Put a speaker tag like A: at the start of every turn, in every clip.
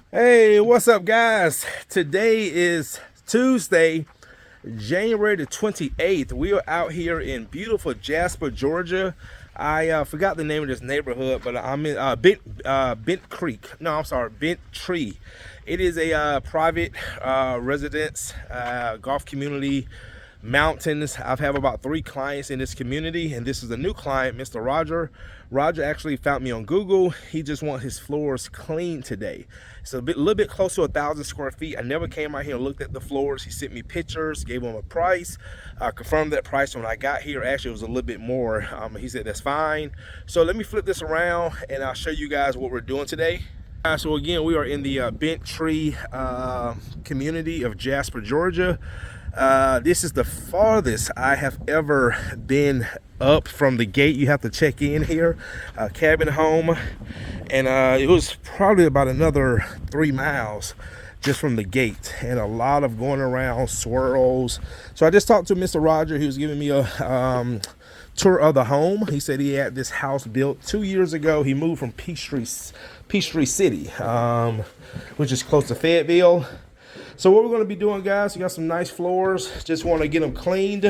A: Hey, what's up, guys? Today is Tuesday, January the 28th. We are out here in beautiful Jasper, Georgia. I forgot the name of this neighborhood, but I'm in Bent Creek. No, I'm sorry, Bent Tree. It is a private residence, golf community, mountains. I've have about 3 clients in this community, and this is a new client, Mr. Roger. Roger actually found me on Google. He just wants his floors cleaned today. It's a little bit close to 1,000 square feet. I never came out here and looked at the floors. He sent me pictures, gave him a price, confirmed that price when I got here. Actually, it was a little bit more. He said that's fine. So let me flip this around and I'll show you guys what we're doing today. So again, we are in the Bent Tree community of Jasper, Georgia. This is the farthest I have ever been up from the gate. You have to check in here, cabin home, and it was probably about another 3 miles just from the gate, and a lot of going around swirls. So I just talked to Mr. Roger. He was giving me a tour of the home. He said he had this house built 2 years ago. He moved from Peachtree City, which is close to Fayetteville. So what we're going to be doing, guys, we got some nice floors. Just want to get them cleaned.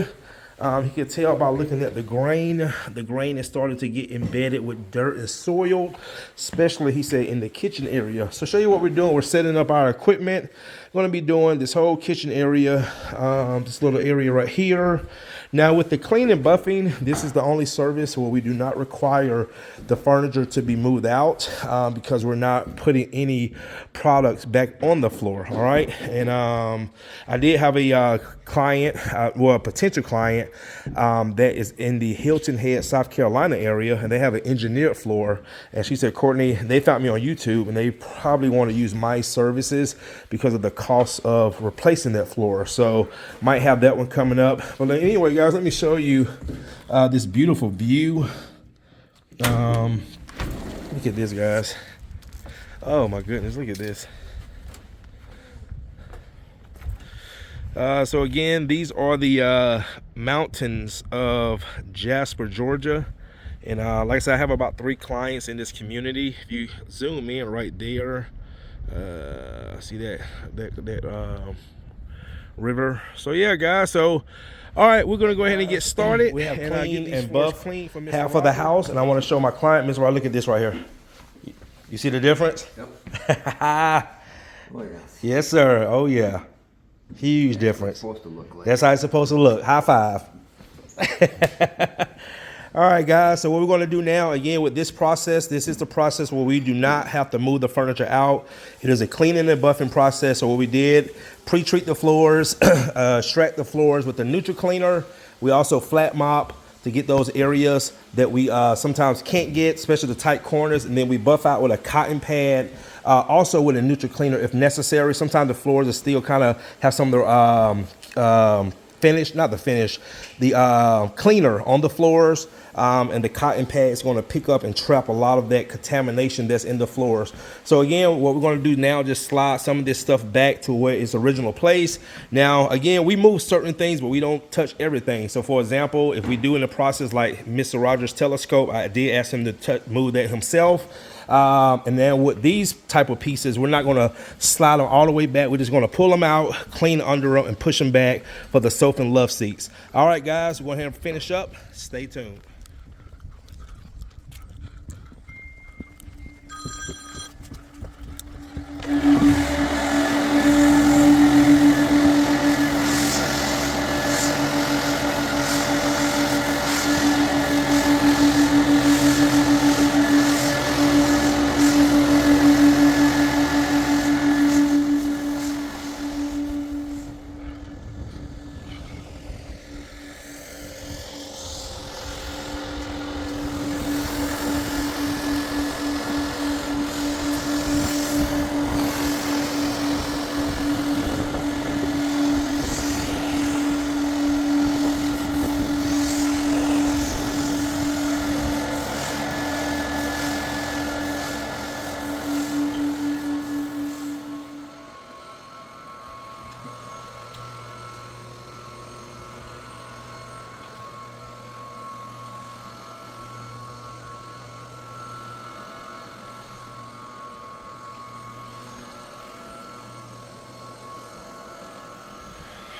A: You can tell by looking at the grain. The grain is starting to get embedded with dirt and soil, especially, he said, in the kitchen area. So show you what we're doing. We're setting up our equipment. We're going to be doing this whole kitchen area, this little area right here. Now with the clean and buffing, this is the only service where we do not require the furniture to be moved out because we're not putting any products back on the floor, all right? And I did have a client, well, a potential client that is in the Hilton Head, South Carolina area, and they have an engineered floor. And she said, Courtney, they found me on YouTube, and they probably want to use my services because of the cost of replacing that floor. So might have that one coming up. But anyway, guys, let me show you this beautiful view. Look at this, guys. Oh my goodness, look at this. So again, these are the mountains of Jasper, Georgia. And like I said, I have about 3 clients in this community. If you zoom in right there, see that river. So yeah, guys, so all right, we're gonna go ahead and get started. We have clean and buff half of the house, and I want to show my client, Mr. Roy, look at this right here. You see the difference? Yep. Oh, yes. Yes, sir. Oh yeah. Huge difference. That's how it's supposed to look. High five. All right, guys. So what we're going to do now, again, with this process, this is the process where we do not have to move the furniture out. It is a cleaning and buffing process. So what we did, pre-treat the floors, extract the floors with the neutral cleaner. We also flat mop to get those areas that we sometimes can't get, especially the tight corners. And then we buff out with a cotton pad. Also with a neutral cleaner if necessary. Sometimes the floors are still kind of have some of the cleaner on the floors, and the cotton pad is going to pick up and trap a lot of that contamination that's in the floors. So again, what we're going to do now, just slide some of this stuff back to where its original place. Now again, we move certain things, but we don't touch everything. So for example, if we do in the process like Mr. Rogers' telescope, I did ask him to move that himself. And then with these type of pieces, we're not going to slide them all the way back. We're just going to pull them out, clean under them, and push them back for the sofa and love seats. All right, guys, we're going to finish up. Stay tuned.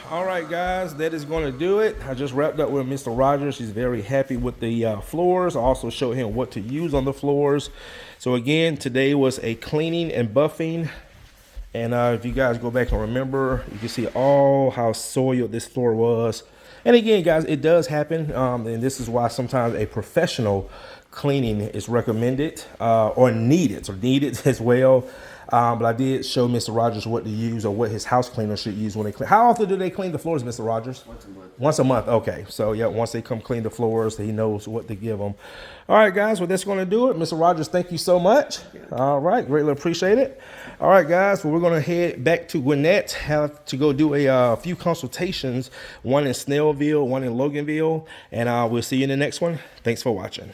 A: All right, guys, that is going to do it. I just wrapped up with Mr. Rogers. He's very happy with the floors. I also showed him what to use on the floors. So again, today was a cleaning and buffing. And if you guys go back and remember, you can see all how soiled this floor was. And again, guys, it does happen. And this is why sometimes a professional cleaning is recommended or needed as well. But I did show Mr. Rogers what to use, or what his house cleaner should use when they clean. How often do they clean the floors, Mr. Rogers?
B: Once a month.
A: Once a month, okay. So yeah, once they come clean the floors, he knows what to give them. All right, guys, well, that's going to do it. Mr. Rogers, thank you so much. All right, greatly appreciate it. All right, guys, well, we're going to head back to Gwinnett, have to go do a few consultations, one in Snellville, one in Loganville, and we'll see you in the next one. Thanks for watching.